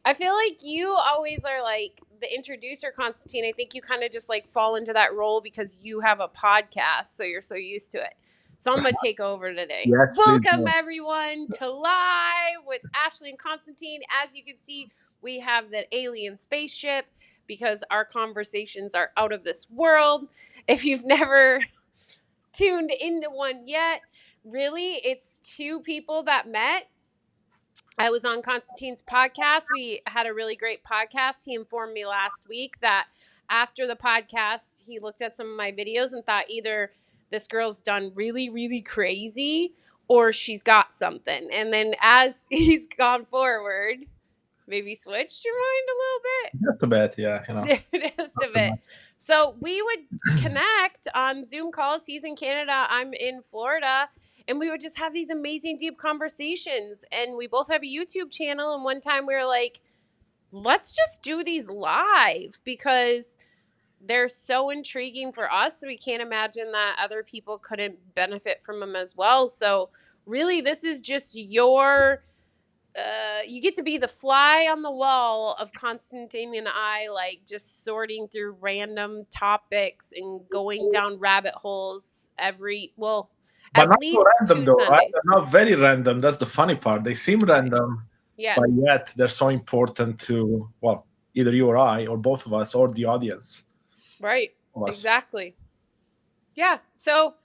I feel like you always are like the introducer, Constantine. I think you kind of just like fall into that role because you have a podcast, so you're so used to it. So I'm gonna take over today. Yes, please Welcome do. everyone to Live with Ashley and Constantine. As you can see, we have the alien spaceship because our conversations are out of this world. If you've never tuned into one yet, really, it's two people that met. I was on Constantine's podcast. We had a really great podcast. He informed me last week that after the podcast, he looked at some of my videos and thought either this girl's done really, really crazy or she's got something. And then as he's gone forward, maybe switched your mind a little bit. Just a bit, yeah, Just a bit. So we would connect on Zoom calls. He's in Canada. I'm in Florida. And we would just have these amazing, deep conversations. And we both have a YouTube channel. And one time we were like, let's just do these live because they're so intriguing for us. We can't imagine that other people couldn't benefit from them as well. So really, this is just you get to be the fly on the wall of Constantine and I, like just sorting through random topics and going down rabbit holes But at not so least random 2 though, right? Sundays. They're not very random. That's the funny part. They seem random, but Yes, yet they're so important to, well, either you or I, or both of us, or the audience. right. Of us. Exactly. Yeah. So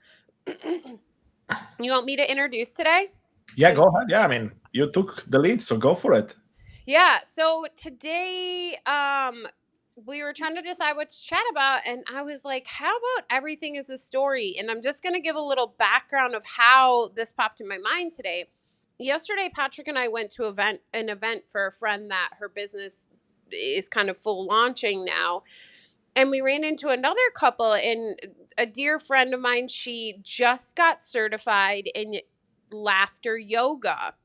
you want me to introduce today? Yeah, go ahead. Yeah, I mean, you took the lead, so go for it. Yeah. So today, we were trying to decide what to chat about, and I was like, how about everything is a story? And I'm just going to give a little background of how this popped in my mind today. Yesterday, Patrick and I went to an event for a friend that her business is kind of full launching now. And we ran into another couple, and a dear friend of mine, she just got certified in laughter yoga.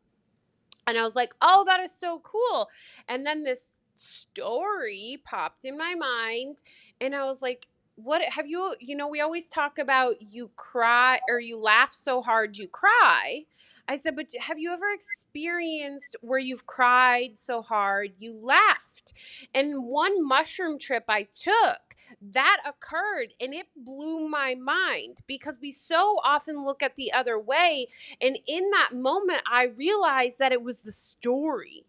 And I was like, oh, that is so cool. And then this story popped in my mind. And I was like, what have you, we always talk about you cry or you laugh so hard you cry. I said, but have you ever experienced where you've cried so hard you laughed? And one mushroom trip I took, that occurred and it blew my mind because we so often look at the other way. And in that moment, I realized that it was the story.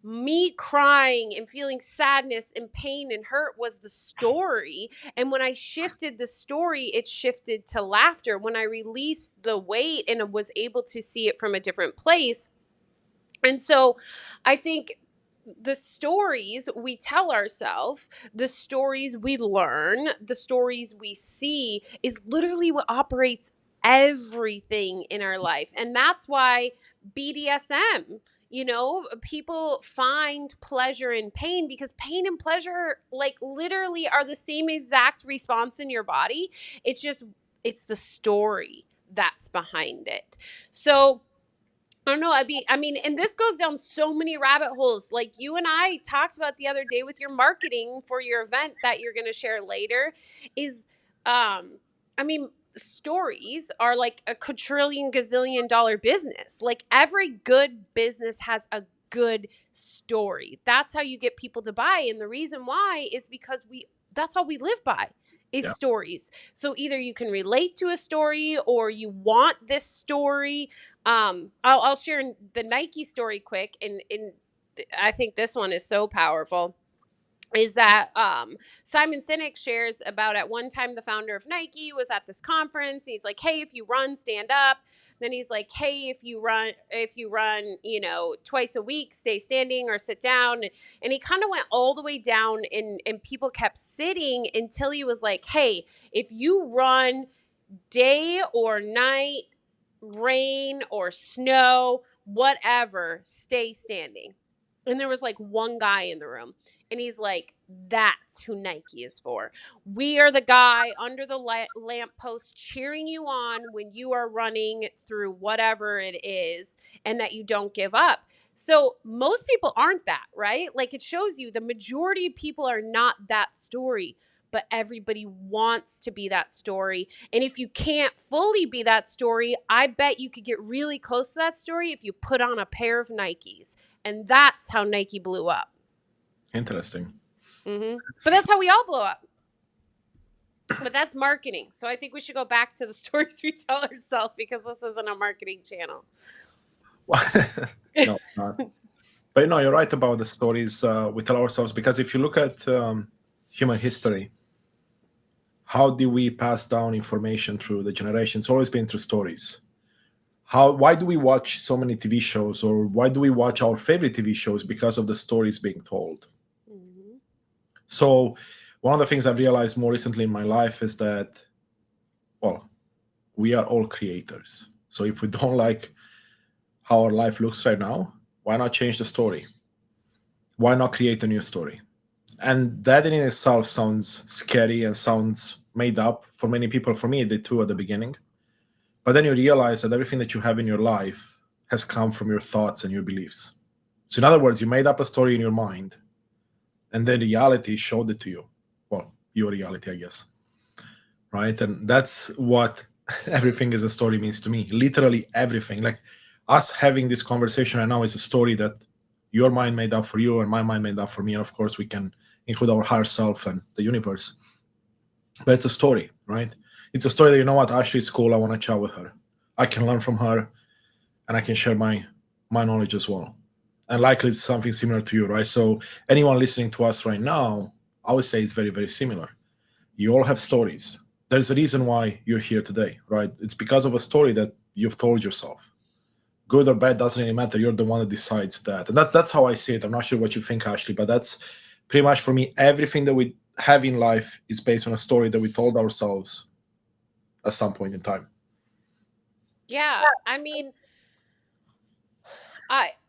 Me crying and feeling sadness and pain and hurt was the story. And when I shifted the story, it shifted to laughter. When I released the weight and was able to see it from a different place. And so I think the stories we tell ourselves, the stories we learn, the stories we see is literally what operates everything in our life. And that's why BDSM, people find pleasure in pain because pain and pleasure, like, literally are the same exact response in your body. It's the story that's behind it. So, I don't know. And this goes down so many rabbit holes. Like you and I talked about the other day with your marketing for your event that you're going to share later is, I mean, stories are like a quadrillion gazillion dollar business. Like every good business has a good story. That's how you get people to buy. And the reason why is because that's all we live by. Is stories. So either you can relate to a story or you want this story. I'll share the Nike story quick, and I think this one is so powerful. Is that Simon Sinek shares about at one time the founder of Nike was at this conference. He's like, hey, if you run, stand up. Then he's like, hey, if you run, twice a week, stay standing or sit down. And he kind of went all the way down and people kept sitting until he was like, hey, if you run day or night, rain or snow, whatever, stay standing. And there was like one guy in the room. And he's like, that's who Nike is for. We are the guy under the lamppost cheering you on when you are running through whatever it is and that you don't give up. So most people aren't that, right? Like it shows you the majority of people are not that story. but everybody wants to be that story. And if you can't fully be that story, I bet you could get really close to that story if you put on a pair of Nikes. And that's how Nike blew up. Interesting. But that's how we all blow up. But that's marketing. So I think we should go back to the stories we tell ourselves, because this isn't a marketing channel. No, not. But you're right about the stories we tell ourselves, because if you look at human history, how do we pass down information through the generations? It's always been through stories. Why do we watch so many TV shows, or why do we watch our favorite TV shows? Because of the stories being told. So one of the things I've realized more recently in my life is that, well, we are all creators. So if we don't like how our life looks right now, why not change the story? Why not create a new story? And that in itself sounds scary and sounds made up for many people. For me, it did too at the beginning. But then you realize that everything that you have in your life has come from your thoughts and your beliefs. So in other words, you made up a story in your mind, and then reality showed it to you. Well, your reality, I guess. Right? And that's what everything is a story means to me. Literally everything. Like us having this conversation right now is a story that your mind made up for you and my mind made up for me. And of course, we can include our higher self and the universe. But it's a story, right? It's a story that, you know what, Ashley is cool. I want to chat with her. I can learn from her, and I can share my knowledge as well. And likely it's something similar to you, right? So anyone listening to us right now, I would say it's very, very similar. You all have stories. There's a reason why you're here today, right? It's because of a story that you've told yourself. Good or bad doesn't really matter. You're the one that decides that. And that's how I see it. I'm not sure what you think, Ashley, but that's pretty much for me. Everything that we have in life is based on a story that we told ourselves at some point in time. Yeah, I mean,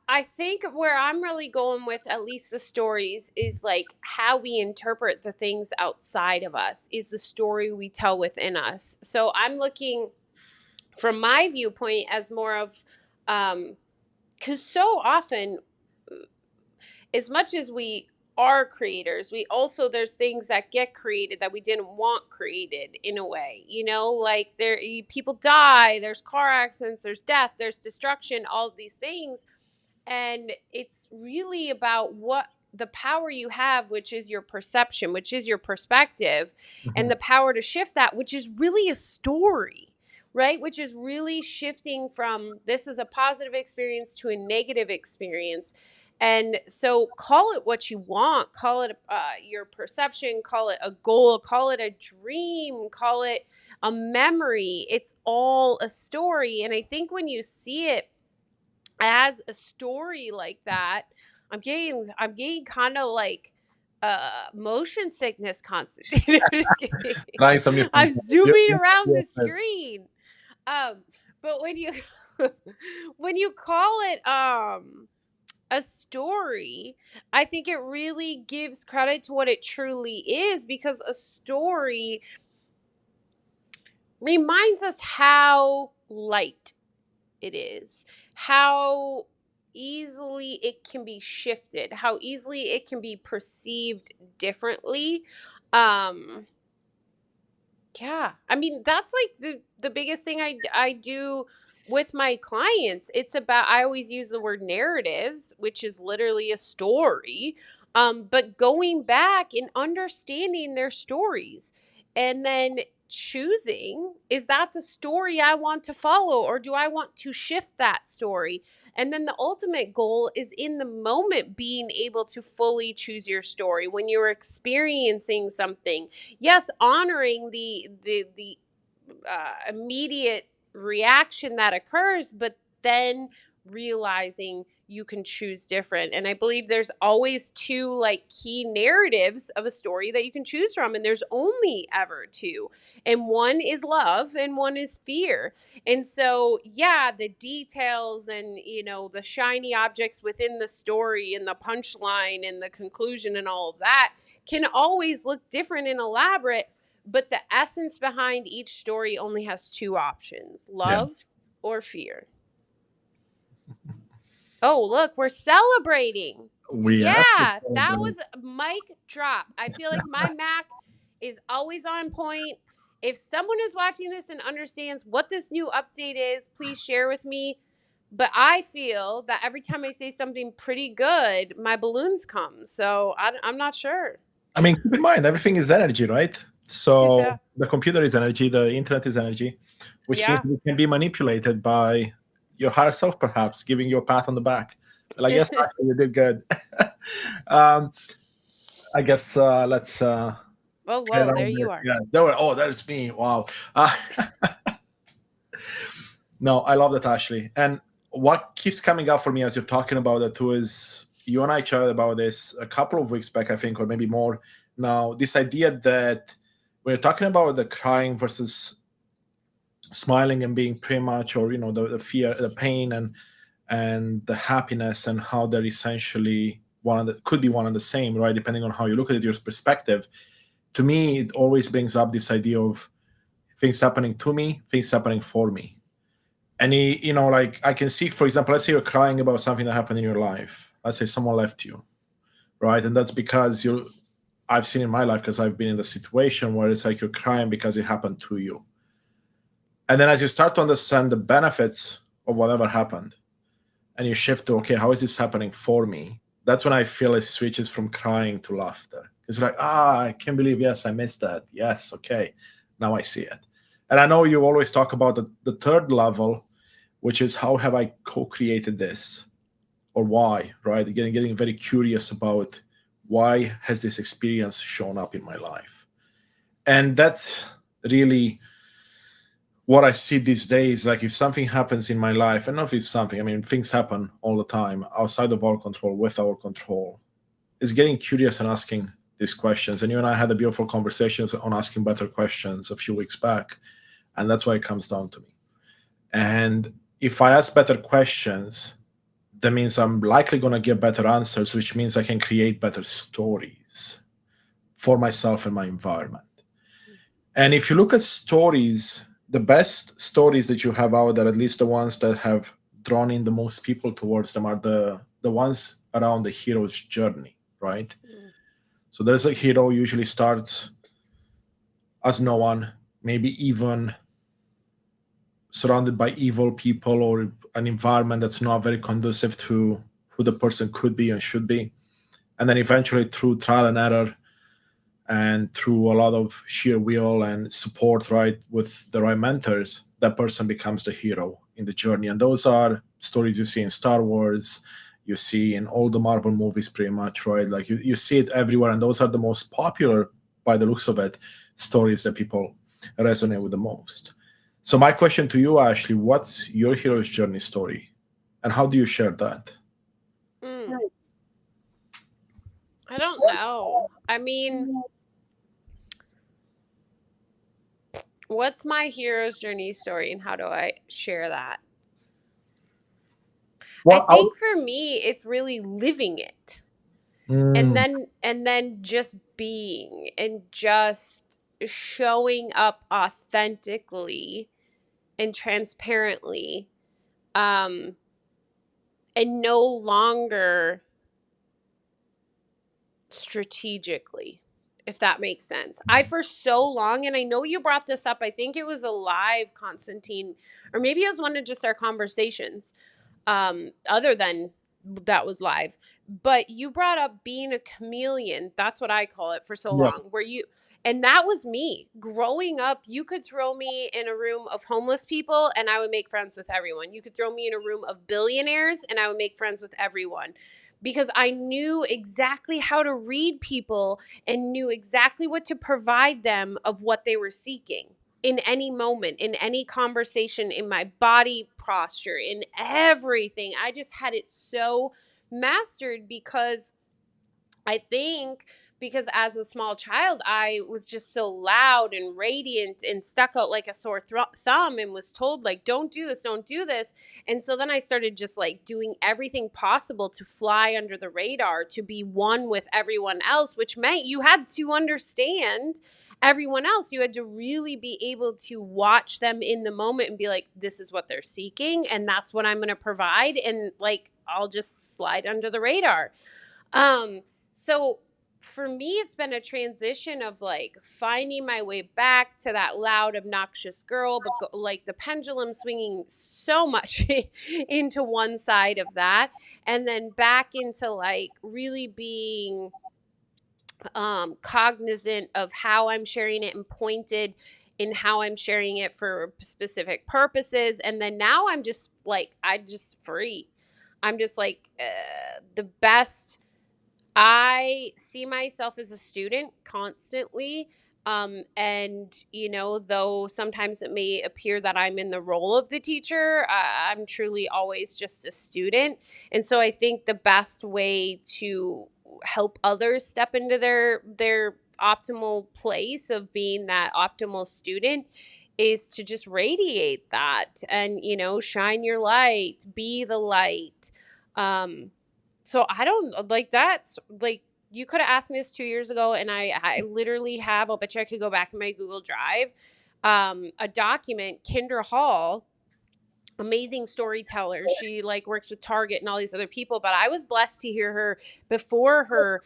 I think where I'm really going with at least the stories is like how we interpret the things outside of us is the story we tell within us. So I'm looking from my viewpoint as more of, because so often, as much as we are creators, we also, there's things that get created that we didn't want created in a way, like people die, there's car accidents, there's death, there's destruction, all of these things. And it's really about what the power you have, which is your perception, which is your perspective, and the power to shift that, which is really a story, right? Which is really shifting from this is a positive experience to a negative experience. And so call it what you want, call it your perception, call it a goal, call it a dream, call it a memory. It's all a story. And I think when you see it as a story like that, I'm getting kind of like motion sickness, Constantine. I'm just kidding. Trying some new I'm things. You're- zooming you're- around you're- the screen. But when you when you call it a story, I think it really gives credit to what it truly is, because a story reminds us how light it is, how easily it can be shifted, how easily it can be perceived differently. Yeah, I mean, that's like the biggest thing I do with my clients. It's about, I always use the word narratives, which is literally a story. But going back and understanding their stories, and then choosing, is that the story I want to follow, or do I want to shift that story? And then the ultimate goal is in the moment being able to fully choose your story when you're experiencing something. Yes, honoring the immediate reaction that occurs, but then realizing you can choose different. And I believe there's always two like key narratives of a story that you can choose from, and there's only ever two. And one is love and one is fear. And so, yeah, the details and, the shiny objects within the story and the punchline and the conclusion and all of that can always look different and elaborate. But the essence behind each story only has two options: Yeah. love or fear. Oh, look, we're celebrating. We Yeah, have to that celebrate. was mic drop. I feel like my Mac is always on point. If someone is watching this and understands what this new update is, please share with me. But I feel that every time I say something pretty good, my balloons come. So I'm not sure. I mean, keep in mind, everything is energy, right? So Yeah. the computer is energy, the internet is energy, which means Yeah. it can be manipulated by your higher self, perhaps giving you a pat on the back. Like, yes, actually, you did good. um, I guess let's Oh, head whoa, there over. you are. Yeah, there were. Oh, there's me. Wow. No, I love that, Ashley. And what keeps coming up for me as you're talking about it too is you and I chatted about this a couple of weeks back, I think, or maybe more. Now, this idea that when you're talking about the crying versus smiling and being pretty much, or the fear, the pain, and the happiness, and how they're essentially could be one and the same, right? Depending on how you look at it, your perspective. To me, it always brings up this idea of things happening to me, things happening for me. And like I can see, for example, let's say you're crying about something that happened in your life. Let's say someone left you, right? And that's because I've seen in my life, because I've been in the situation where it's like you're crying because it happened to you. And then as you start to understand the benefits of whatever happened, and you shift to, okay, how is this happening for me? That's when I feel it switches from crying to laughter. It's like, I can't believe, yes, I missed that. Yes, okay, now I see it. And I know you always talk about the third level, which is how have I co-created this, or why, right? Getting very curious about why has this experience shown up in my life. And that's really what I see these days. Like if something happens in my life, and not if something, I mean, things happen all the time outside of our control, with our control, is getting curious and asking these questions. And you and I had a beautiful conversations on asking better questions a few weeks back. And that's why it comes down to me. And if I ask better questions, that means I'm likely going to get better answers, which means I can create better stories for myself and my environment. And if you look at stories, the best stories that you have out there, at least the ones that have drawn in the most people towards them, are the ones around the hero's journey, right? Mm. So there's a hero usually starts as no one, maybe even surrounded by evil people, or an environment that's not very conducive to who the person could be and should be. And then eventually, through trial and error, and through a lot of sheer will and support, right, with the right mentors, that person becomes the hero in the journey. And those are stories you see in Star Wars, you see in all the Marvel movies, pretty much, right? Like you see it everywhere. And those are the most popular, by the looks of it, stories that people resonate with the most. So my question to you, Ashley, what's your hero's journey story, and how do you share that? Mm. I don't know. I mean, what's my hero's journey story and how do I share that? I Well, think for me, it's really living it. Mm, And then just being and just showing up authentically and transparently, um and no longer strategically, if that makes sense. I for so long, and I know you brought this up, I think it was a live, Constantine, or maybe it was one of just our conversations, other than that was live. But you brought up being a chameleon. That's what I call it for so yeah. long. Where you, and that was me growing up. You could throw me in a room of homeless people and I would make friends with everyone. You could throw me in a room of billionaires and I would make friends with everyone because I knew exactly how to read people and knew exactly what to provide them of what they were seeking in any moment, in any conversation, in my body posture, in everything. I just had it so mastered because I think because as a small child, I was just so loud and radiant and stuck out like a sore thumb and was told, like, don't do this, don't do this. And so then I started just like doing everything possible to fly under the radar, to be one with everyone else, which meant you had to understand everyone else. You had to really be able to watch them in the moment and be like, this is what they're seeking. And that's what I'm going to provide. And like, I'll just slide under the radar. So for me, it's been a transition of like finding my way back to that loud, obnoxious girl, but like the pendulum swinging so much into one side of that, and then back into like really being cognizant of how I'm sharing it and pointed in how I'm sharing it for specific purposes. And then now I'm just like, I'm just free. I'm just like the best. I see myself as a student constantly. And, you know, though sometimes it may appear that I'm in the role of the teacher, I'm truly always just a student. And so I think the best way to help others step into their optimal place of being that optimal student is to just radiate that and, you know, shine your light, be the light. So I don't like that's like you could have asked me this 2 years ago, and I literally have. I'll bet you I could go back in my Google Drive, a document. Kendra Hall, amazing storyteller. She like works with Target and all these other people, but I was blessed to hear her before her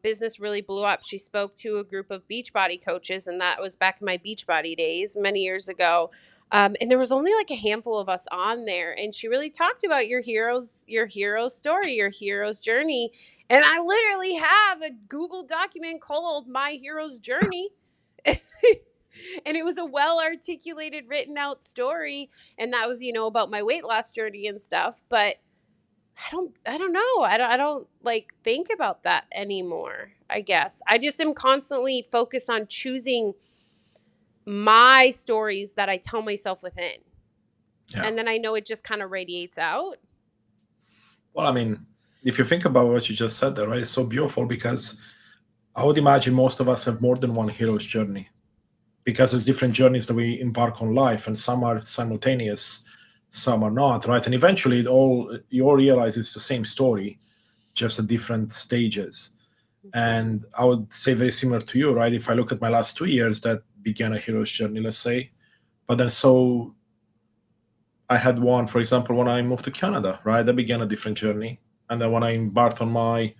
business really blew up. She spoke to a group of Beachbody coaches, and that was back in my Beachbody days many years ago. And there was only like a handful of us on there, and she really talked about your hero's story, your hero's journey. And I literally have a Google document called My Hero's Journey. And it was a well articulated, written out story. And that was, you know, about my weight loss journey and stuff. But I don't know. I don't like think about that anymore, I guess. I just am constantly focused on choosing my stories that I tell myself within. Yeah. And then I know it just kind of radiates out. Well, I mean, if you think about what you just said there, right, it's so beautiful because I would imagine most of us have more than one hero's journey because there's different journeys that we embark on life, and some are simultaneous, some are not, right? And eventually, you all realize it's the same story, just at different stages. And I would say very similar to you, right? If I look at my last 2 years, that began a hero's journey, let's say, but then so I had one, for example, when I moved to Canada, right? That began a different journey. And then when I embarked on my,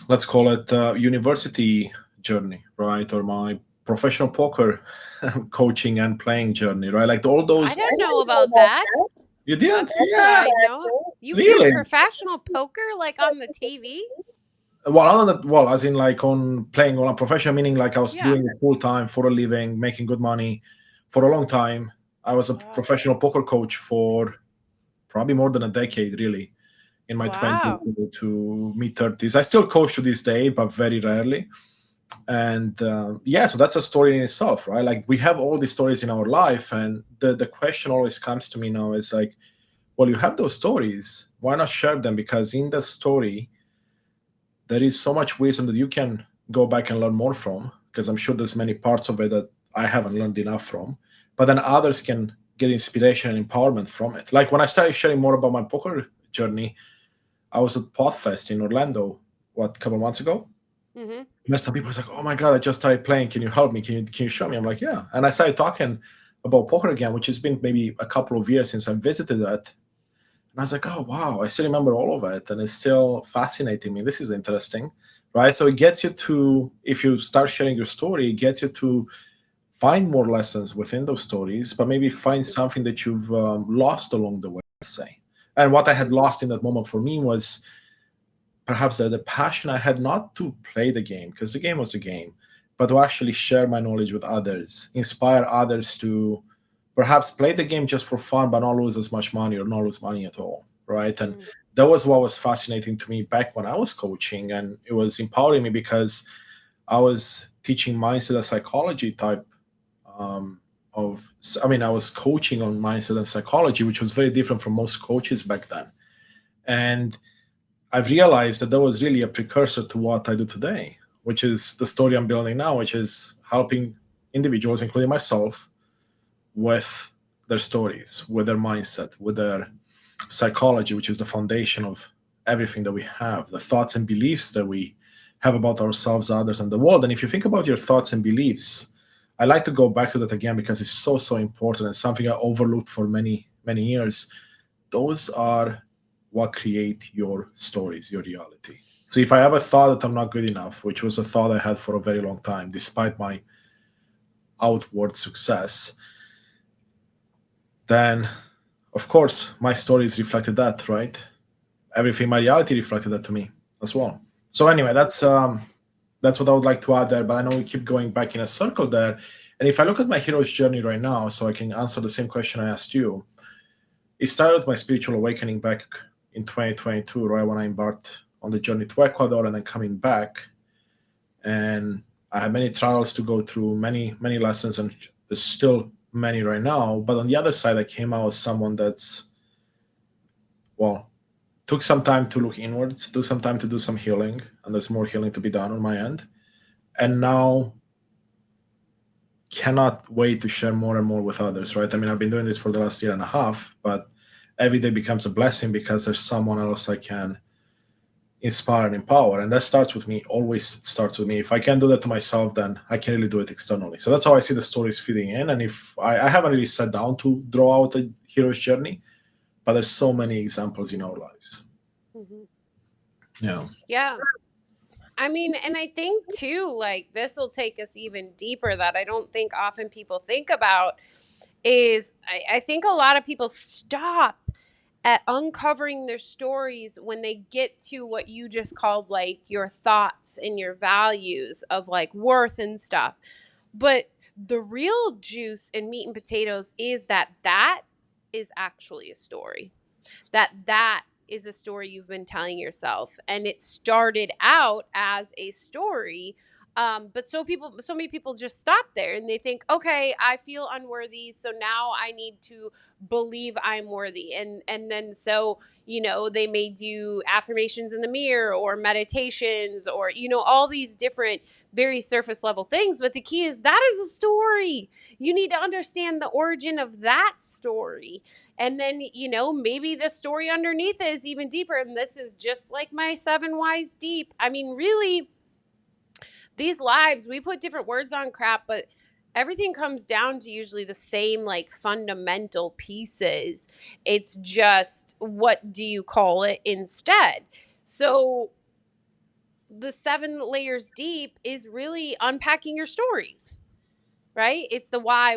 let's call it university journey, right? Or my professional poker coaching and playing journey, right? Like all those. I don't know about that. You didn't? That's a side note. You Really? did professional poker like on the TV? Well, other than, well, as in like on playing on a professional, meaning like I was Yeah. doing it full time for a living, making good money for a long time. I was a Wow. professional poker coach for probably more than a decade, really, in my Wow. 20s to mid 30s. I still coach to this day, but very rarely. And yeah, so that's a story in itself, right? Like we have all these stories in our life, and the question always comes to me now is like, well, you have those stories, why not share them? Because in the story there is so much wisdom that you can go back and learn more from, because I'm sure there's many parts of it that I haven't learned enough from, but then others can get inspiration and empowerment from it. Like when I started sharing more about my poker journey, I was at Podfest in Orlando, a couple months ago. Mm-hmm. And some people was like, "Oh my god, I just started playing. Can you help me? Can you show me?" I'm like, "Yeah." And I started talking about poker again, which has been maybe a couple of years since I visited that. And I was like, "Oh wow, I still remember all of it, and it's still fascinating me. This is interesting, right?" So it gets you to, if you start sharing your story, it gets you to find more lessons within those stories, but maybe find something that you've lost along the way, let's say. And what I had lost in that moment for me was perhaps the passion I had not to play the game, because the game was the game, but to actually share my knowledge with others, inspire others to perhaps play the game just for fun, but not lose as much money or not lose money at all, right? And that was what was fascinating to me back when I was coaching, and it was empowering me because I was teaching mindset and psychology type I was coaching on mindset and psychology, which was very different from most coaches back then. And I've realized that was really a precursor to what I do today, which is the story I'm building now, which is helping individuals, including myself, with their stories, with their mindset, with their psychology, which is the foundation of everything that we have, the thoughts and beliefs that we have about ourselves, others, and the world. And if you think about your thoughts and beliefs, I like to go back to that again because it's so, so important and something I overlooked for many, many years. Those are what create your stories, your reality. So if I ever thought that I'm not good enough, which was a thought I had for a very long time, despite my outward success, then of course my stories reflected that, right? Everything, my reality reflected that to me as well. So anyway, that's what I would like to add there. But I know we keep going back in a circle there. And if I look at my hero's journey right now, so I can answer the same question I asked you, it started with my spiritual awakening back in 2022, right when I embarked on the journey to Ecuador and then coming back. And I had many trials to go through, many lessons, and there's still many right now. But on the other side, I came out as someone that's, well, took some time to look inwards, took some time to do some healing, and there's more healing to be done on my end. And now cannot wait to share more and more with others, right? I mean, I've been doing this for the last year and a half, but every day becomes a blessing because there's someone else I can inspire and empower. And that starts with me, always starts with me. If I can't do that to myself, then I can really do it externally. So that's how I see the stories fitting in. And if I haven't really sat down to draw out a hero's journey, but there's so many examples in our lives. Mm-hmm. Yeah. Yeah. I mean, and I think too, like, this will take us even deeper that I don't think often people think about is I think a lot of people stop at uncovering their stories when they get to what you just called like your thoughts and your values of like worth and stuff. But the real juice and meat and potatoes is that is actually a story, that is a story you've been telling yourself, and it started out as a story. But so many people just stop there and they think, okay, I feel unworthy, so now I need to believe I'm worthy, and then so they may do affirmations in the mirror or meditations or all these different very surface level things. But the key is that is a story. You need to understand the origin of that story. And then, maybe the story underneath it is even deeper. And this is just like my 7 whys deep. I mean, really, these lives, we put different words on crap, but everything comes down to usually the same like fundamental pieces. It's just what do you call it instead? So the 7 layers deep is really unpacking your stories, right? It's the why,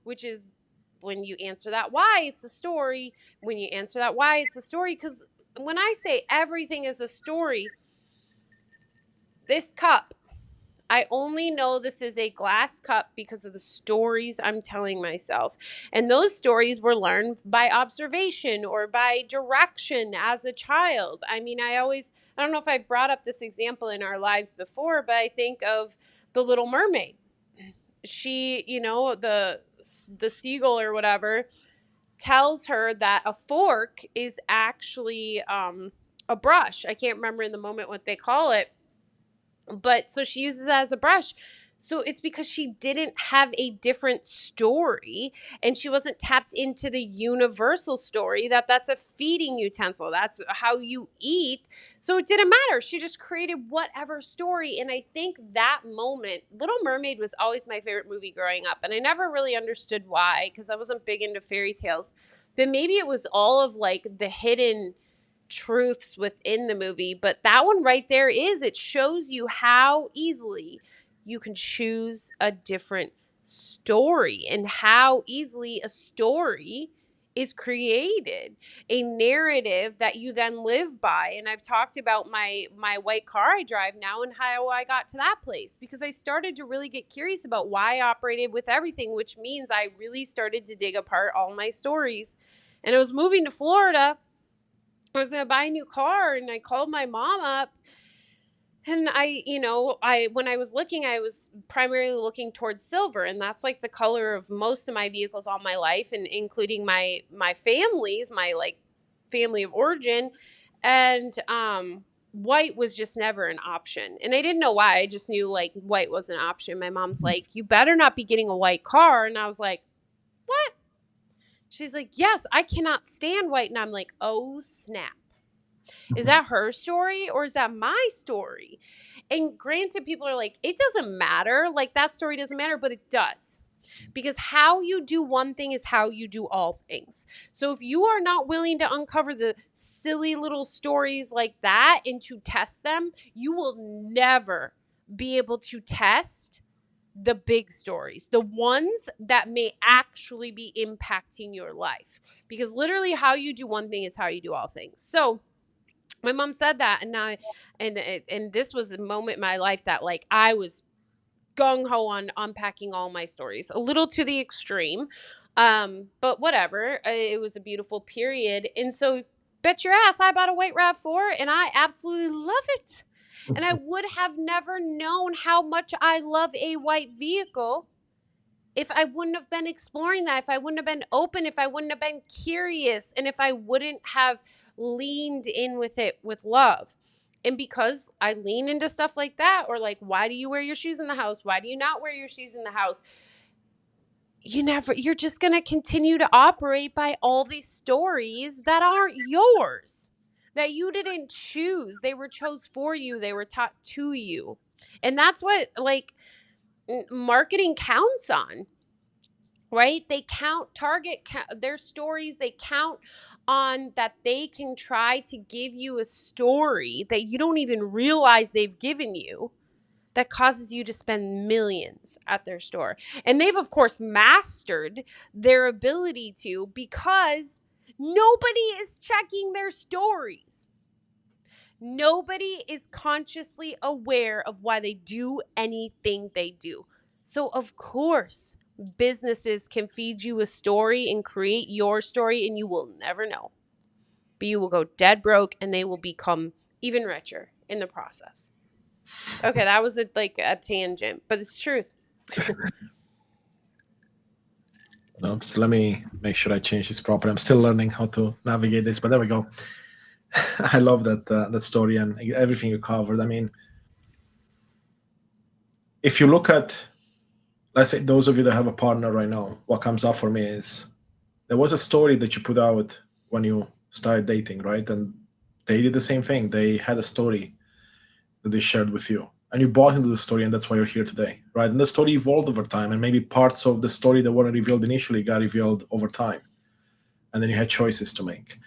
which is when you answer that why, it's a story. When you answer that why, it's a story. Because when I say everything is a story, this cup, I only know this is a glass cup because of the stories I'm telling myself. And those stories were learned by observation or by direction as a child. I mean, I don't know if I brought up this example in our lives before, but I think of The Little Mermaid. She, the seagull or whatever tells her that a fork is actually a brush. I can't remember in the moment what they call it, but so she uses that as a brush. So it's because she didn't have a different story and she wasn't tapped into the universal story that that's a feeding utensil. That's how you eat. So it didn't matter. She just created whatever story. And I think that moment, Little Mermaid was always my favorite movie growing up. And I never really understood why, because I wasn't big into fairy tales. But maybe it was all of like the hidden truths within the movie. But that one right there it shows you how easily you can choose a different story and how easily a story is created, a narrative that you then live by. And I've talked about my white car I drive now and how I got to that place, because I started to really get curious about why I operated with everything, which means I really started to dig apart all my stories. And I was moving to Florida. I was going to buy a new car, and I called my mom up, and when I was looking, I was primarily looking towards silver, and that's like the color of most of my vehicles all my life, and including my family's, my like family of origin. And white was just never an option. And I didn't know why. I just knew like white was an option. My mom's like, "You better not be getting a white car." And I was like, "What?" She's like, "Yes, I cannot stand white." And I'm like, "Oh, snap." Is that her story or is that my story? And granted, people are like, it doesn't matter. Like, that story doesn't matter, but it does. because how you do one thing is how you do all things. So if you are not willing to uncover the silly little stories like that and to test them, you will never be able to test the big stories, the ones that may actually be impacting your life. Because literally, how you do one thing is how you do all things. So, my mom said that, and this was a moment in my life that like I was gung ho on unpacking all my stories, a little to the extreme, but whatever. It was a beautiful period, and so bet your ass I bought a white RAV4, and I absolutely love it. And I would have never known how much I love a white vehicle if I wouldn't have been exploring that, if I wouldn't have been open, if I wouldn't have been curious, and if I wouldn't have leaned in with it with love. And because I lean into stuff like that, or like, why do you wear your shoes in the house? Why do you not wear your shoes in the house? You're just going to continue to operate by all these stories that aren't yours, that you didn't choose. They were chose for you. They were taught to you. And that's what like marketing counts on, right? They target their stories. They count on that they can try to give you a story that you don't even realize they've given you, that causes you to spend millions at their store. And they've, of course, mastered their ability to, because nobody is checking their stories. Nobody is consciously aware of why they do anything they do. So, of course, businesses can feed you a story and create your story, and you will never know. But you will go dead broke, and they will become even richer in the process. Okay, that was a tangent, but it's truth. Oops, let me make sure I change this properly. I'm still learning how to navigate this, but there we go. I love that story and everything you covered. I mean, if you look at, let's say, those of you that have a partner right now, what comes up for me is there was a story that you put out when you started dating, right? And they did the same thing. They had a story that they shared with you, and you bought into the story, and that's why you're here today, right? And the story evolved over time, and maybe parts of the story that weren't revealed initially got revealed over time, and then you had choices to make.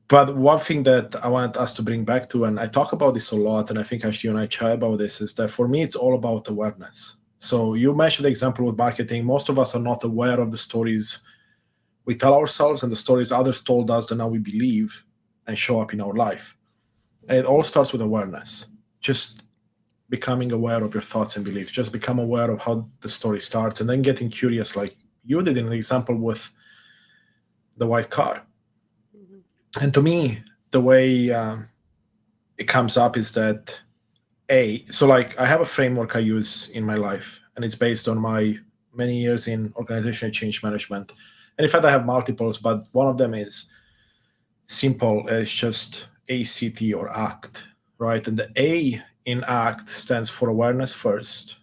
But one thing that I want us to bring back to, and I talk about this a lot, and I think Ashley and I chat about this, is that for me, it's all about awareness. So you mentioned the example with marketing. Most of us are not aware of the stories we tell ourselves and the stories others told us that now we believe and show up in our life. And it all starts with awareness. Just becoming aware of your thoughts and beliefs. Just become aware of how the story starts, and then getting curious, like you did in the example with the white car. And to me, the way it comes up is that so like I have a framework I use in my life, and it's based on my many years in organizational change management. And in fact, I have multiples, but one of them is simple as just ACT, or ACT, right? And the A in ACT stands for awareness first,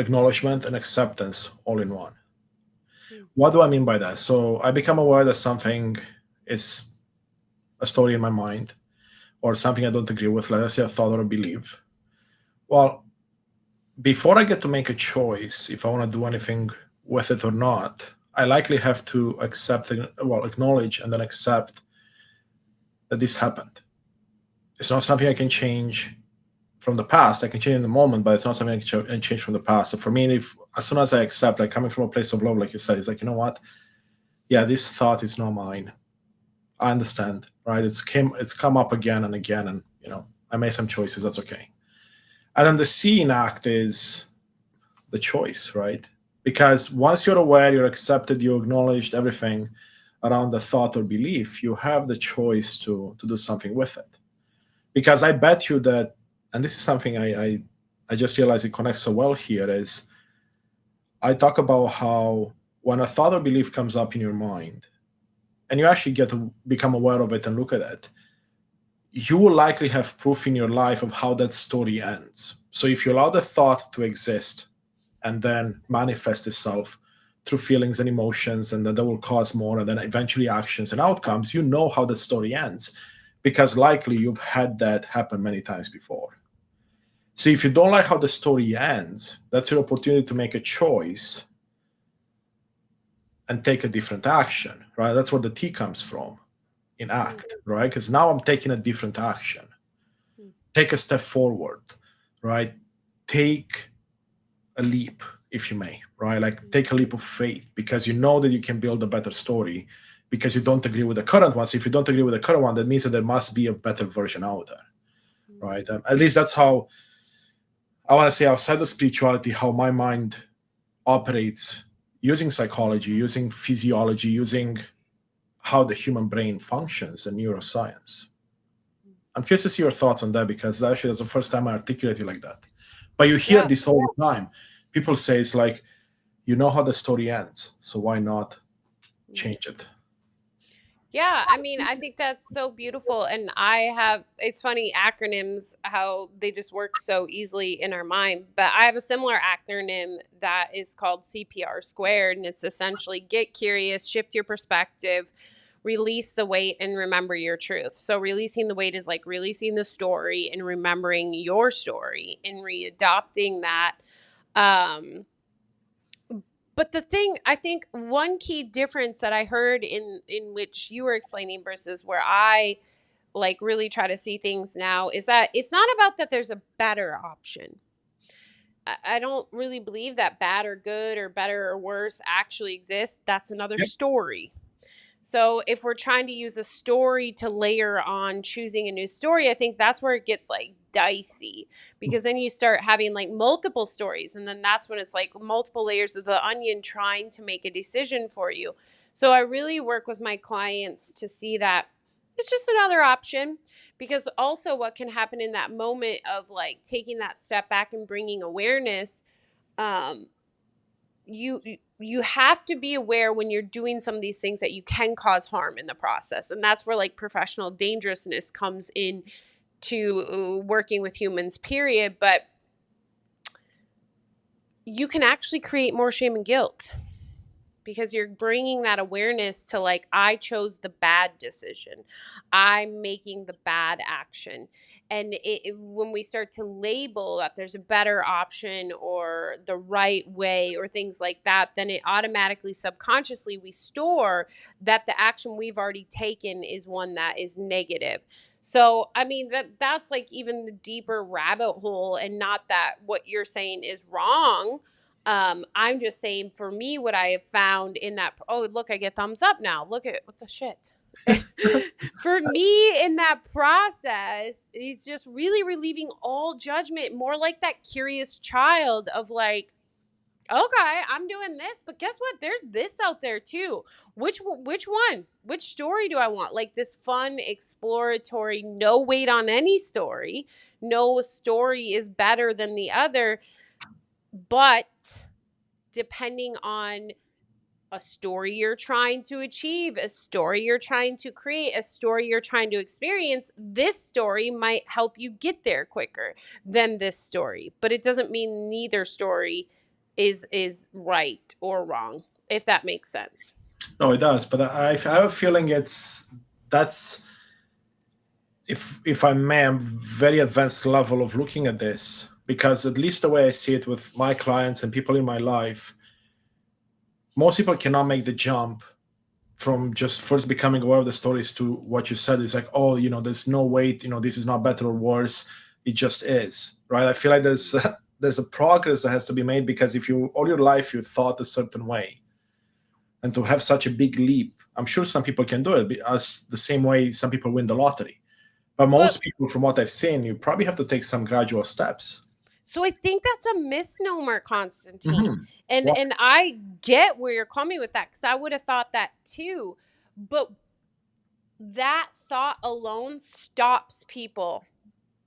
acknowledgement, and acceptance all in one. What do I mean by that? So I become aware that something is a story in my mind, or something I don't agree with, like let's say a thought or a belief. Well, before I get to make a choice if I want to do anything with it or not, I likely have to acknowledge and then accept that this happened. It's not something I can change from the past. I can change in the moment, but it's not something I can change from the past. So for me, as soon as I accept, like coming from a place of love, like you said, it's like, you know what? Yeah, this thought is not mine. I understand, right? It's come up again and again, and I made some choices. That's okay. And then the C in ACT is the choice, right? Because once you're aware, you're accepted, you acknowledged everything around the thought or belief, you have the choice to do something with it. Because I bet you that, and this is something I just realized it connects so well here, is I talk about how when a thought or belief comes up in your mind, and you actually get to become aware of it and look at it, you will likely have proof in your life of how that story ends. So if you allow the thought to exist and then manifest itself through feelings and emotions, and then that will cause more, and then eventually actions and outcomes, you know how the story ends, because likely you've had that happen many times before. See, if you don't like how the story ends, that's your opportunity to make a choice and take a different action, right? That's where the T comes from in act, right? Because now I'm taking a different action. Mm-hmm. Take a step forward, right? Take a leap, if you may, right? Like take a leap of faith because you know that you can build a better story because you don't agree with the current one. So if you don't agree with the current one, that means that there must be a better version out there, right? At least that's how I want to say outside of spirituality, how my mind operates using psychology, using physiology, using how the human brain functions and neuroscience. I'm curious to see your thoughts on that because actually that's the first time I articulate it like that. But you hear Yeah. this all the time. People say it's like, you know how the story ends, so why not change it? Yeah, I mean, I think that's so beautiful. And it's funny, acronyms, how they just work so easily in our mind. But I have a similar acronym that is called CPR squared. And it's essentially get curious, shift your perspective, release the weight, and remember your truth. So, releasing the weight is like releasing the story and remembering your story and readopting that. Um, but the thing, I think one key difference that I heard in which you were explaining versus where I like really try to see things now is that it's not about that there's a better option. I don't really believe that bad or good or better or worse actually exists. That's another Yep. story. So if we're trying to use a story to layer on choosing a new story, I think that's where it gets like dicey because then you start having like multiple stories and then that's when it's like multiple layers of the onion trying to make a decision for you. So I really work with my clients to see that it's just another option because also what can happen in that moment of like taking that step back and bringing awareness, um you have to be aware when you're doing some of these things that you can cause harm in the process, and that's where like professional dangerousness comes in to working with humans, period. But you can actually create more shame and guilt because you're bringing that awareness to like, I chose the bad decision, I'm making the bad action. And when we start to label that there's a better option or the right way or things like that, then it automatically subconsciously we store that the action we've already taken is one that is negative. So I mean that's like even the deeper rabbit hole, and not that what you're saying is wrong. I'm just saying for me, what I have found in that, oh, look, I get thumbs up now. Look at what the shit. For me in that process, he's just really relieving all judgment, more like that curious child of like, okay, I'm doing this, but guess what? There's this out there too. Which one? Which story do I want? Like this fun, exploratory, no weight on any story. No story is better than the other, but depending on a story you're trying to achieve, a story you're trying to create, a story you're trying to experience, this story might help you get there quicker than this story. But it doesn't mean neither story is right or wrong, if that makes sense. No, it does, but I have a feeling that's if I may, a very advanced level of looking at this because at least the way I see it with my clients and people in my life, most people cannot make the jump from just first becoming aware of the stories to what you said is like, oh, there's no way, this is not better or worse. It just is, right? I feel like there's a progress that has to be made because if you all your life you thought a certain way, and to have such a big leap, I'm sure some people can do it as the same way some people win the lottery. But But most people, from what I've seen, you probably have to take some gradual steps. so I think that's a misnomer, Constantine. Mm-hmm. And Well, and I get where you're coming with that because I would have thought that too. But that thought alone stops people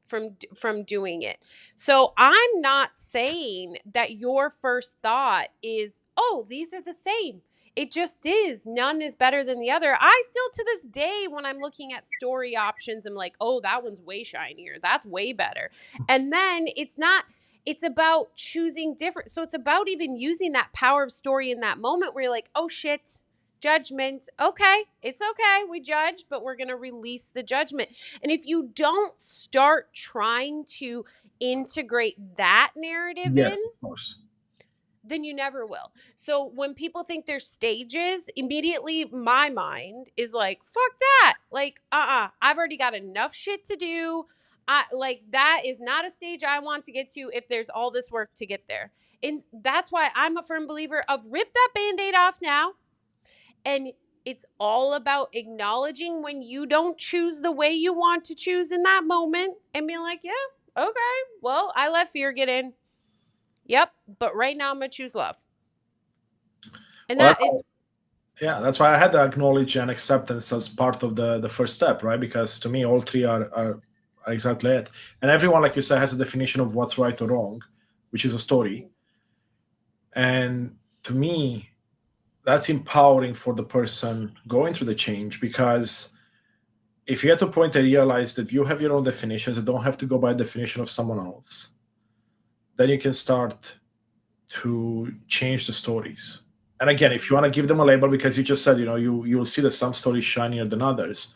from doing it. So I'm not saying that your first thought is, "Oh, these are the same." It just is. None is better than the other. I still to this day when I'm looking at story options, I'm like, "Oh, that one's way shinier. That's way better." And then it's about choosing different. So it's about even using that power of story in that moment where you're like, "Oh shit. Judgment. Okay, it's okay. We judge, but we're going to release the judgment. And if you don't start trying to integrate that narrative in, Yes, of course. then you never will. So when people think there's stages, immediately my mind is like, fuck that. Like, I've already got enough shit to do. I like that is not a stage I want to get to if there's all this work to get there. And that's why I'm a firm believer of rip that band-aid off now. And it's all about acknowledging when you don't choose the way you want to choose in that moment and being like, yeah, okay, well, I let fear get in. Yep, but right now I'm going to choose love. And Well, that is, yeah, that's why I had to acknowledge and acceptance as part of the first step, right? Because to me, all three are exactly it. And everyone, like you said, has a definition of what's right or wrong, which is a story. And to me, that's empowering for the person going through the change, because if you get to a point and realize that you have your own definitions and don't have to go by the definition of someone else, then you can start to change the stories. And again, if you want to give them a label, because you just said, you'll see that some stories shinier than others.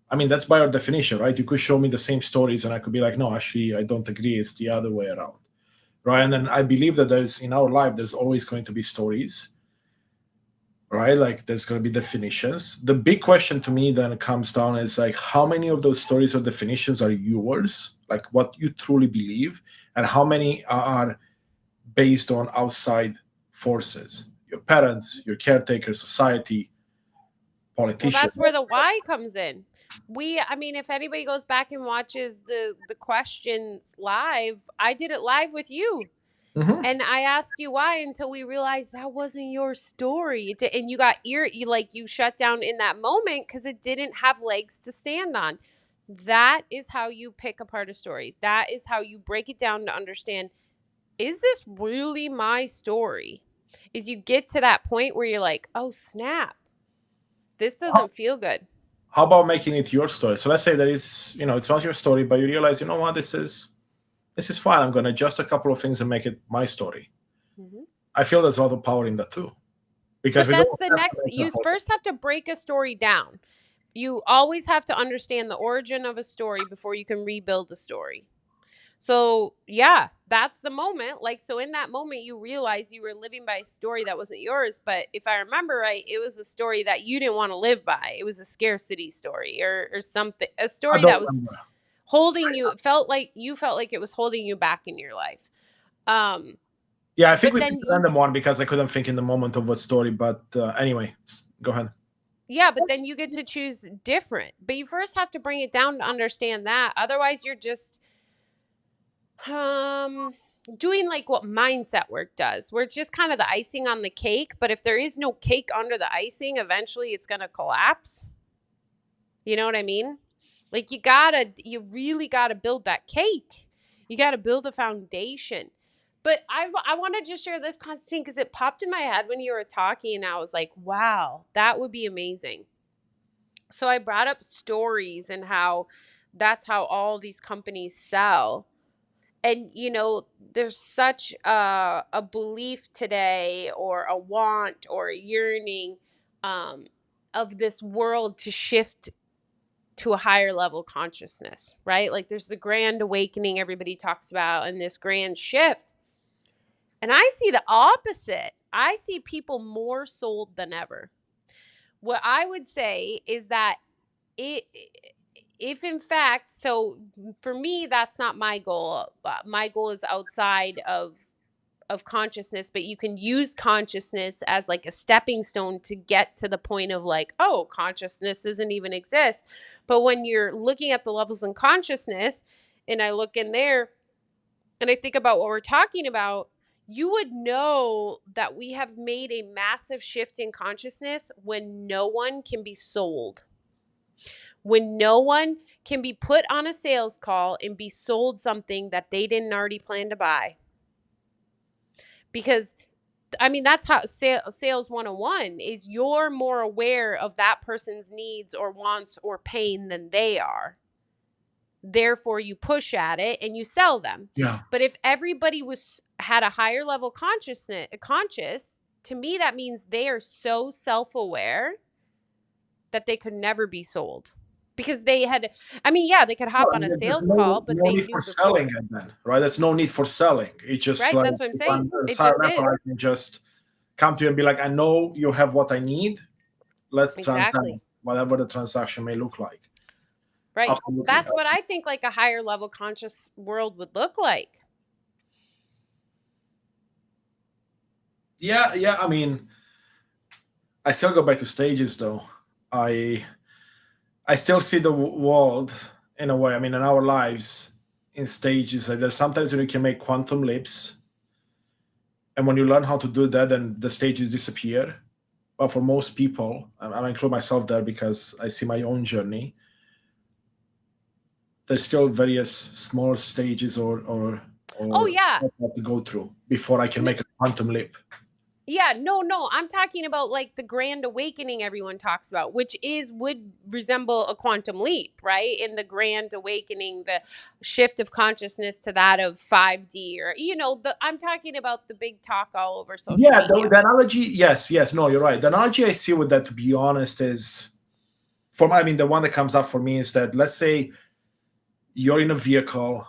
I mean, that's by your definition, right? You could show me the same stories and I could be like, no, actually, I don't agree. It's the other way around, right? And then I believe that there's in our life, there's always going to be stories, right? Like there's going to be definitions. The big question to me then comes down is like, how many of those stories or definitions are yours, like what you truly believe, and how many are based on outside forces, your parents, your caretaker, society, well, politicians. that's where the why comes in. I mean, if anybody goes back and watches the questions live, I did it live with you. Mhm. And I asked you why until we realized that wasn't your story. And you got you shut down in that moment because it didn't have legs to stand on. That is how you pick apart a story. That is how you break it down to understand, is this really my story? Is you get to that point where you're like, oh, snap, this How, doesn't feel good. how about making it your story? So let's say that is, it's not your story, but you realize, you know what, this is fine. I'm going to adjust a couple of things and make it my story. Mhm. I feel there's a lot of power in that too, because But we don't that's the have to next, make the you whole. first have to break a story down. You always have to understand the origin of a story before you can rebuild a story. So, yeah, that's the moment. Like, so in that moment, you realize you were living by a story that wasn't yours. But if I remember right, it was a story that you didn't want to live by. It was a scarcity story or something, a I story don't that was remember. holding you, it felt like you felt like it was holding you back in your life. Um, Yeah, I think but we picked then a random one because I couldn't think in the moment of what story. But anyway, go ahead. yeah, but then you get to choose different. But you first have to bring it down to understand that. Otherwise, you're just um doing like what mindset work does, where it's just kind of the icing on the cake, but if there is no cake under the icing, eventually it's going to collapse. You know what I mean? Like you really got to build that cake. You got to build a foundation. But I want to just share this, Constantine, because it popped in my head when you were talking and I was like, wow, that would be amazing. So I brought up stories and how that's how all these companies sell. And there's such a belief today, or a want or a yearning, um, of this world to shift to a higher level consciousness, right? Like there's the grand awakening everybody talks about and this grand shift, and I see the opposite. I see people more sold than ever. What I would say is that it if in fact, so for me, that's not my goal. My goal is outside of consciousness, but you can use consciousness as like a stepping stone to get to the point of like, oh, consciousness doesn't even exist. But when you're looking at the levels in consciousness, and I look in there and I think about what we're talking about, you would know that we have made a massive shift in consciousness when no one can be sold, when no one can be put on a sales call and be sold something that they didn't already plan to buy. Because I mean, that's how sales 101 is. You're more aware of that person's needs or wants or pain than they are. Therefore, you push at it and you sell them. Yeah. But if everybody had a higher level conscious, to me, that means they are so self-aware that they could never be sold because they had, I mean, yeah, they could hop Well, on a there's sales call, but no they need for knew selling before. it then, right? There's no need for selling. It's just Right? like That's what I'm if I'm saying. a It sales just rep, I is. can just come to you and be like, I know you have what I need. Let's transact, Exactly. whatever the transaction may look like. Right. Absolutely. That's what I think like a higher level conscious world would look like. Yeah, yeah. I mean, I still go back to stages though. I I still see the world in a way. I mean, in our lives, in stages. Like there's sometimes when you can make quantum leaps, and when you learn how to do that, then the stages disappear. But for most people, and I include myself there because I see my own journey. There's still various small stages Oh or yeah. to go through before I can N- make a quantum leap. yeah, no. I'm talking about like the grand awakening everyone talks about, which is would resemble a quantum leap, right? In the grand awakening, the shift of consciousness to that of 5D or the I'm talking about the big talk all over social Yeah, media. the analogy, yes, yes, no, you're right. The analogy I see with that, to be honest, is I mean, the one that comes up for me is that let's say you're in a vehicle,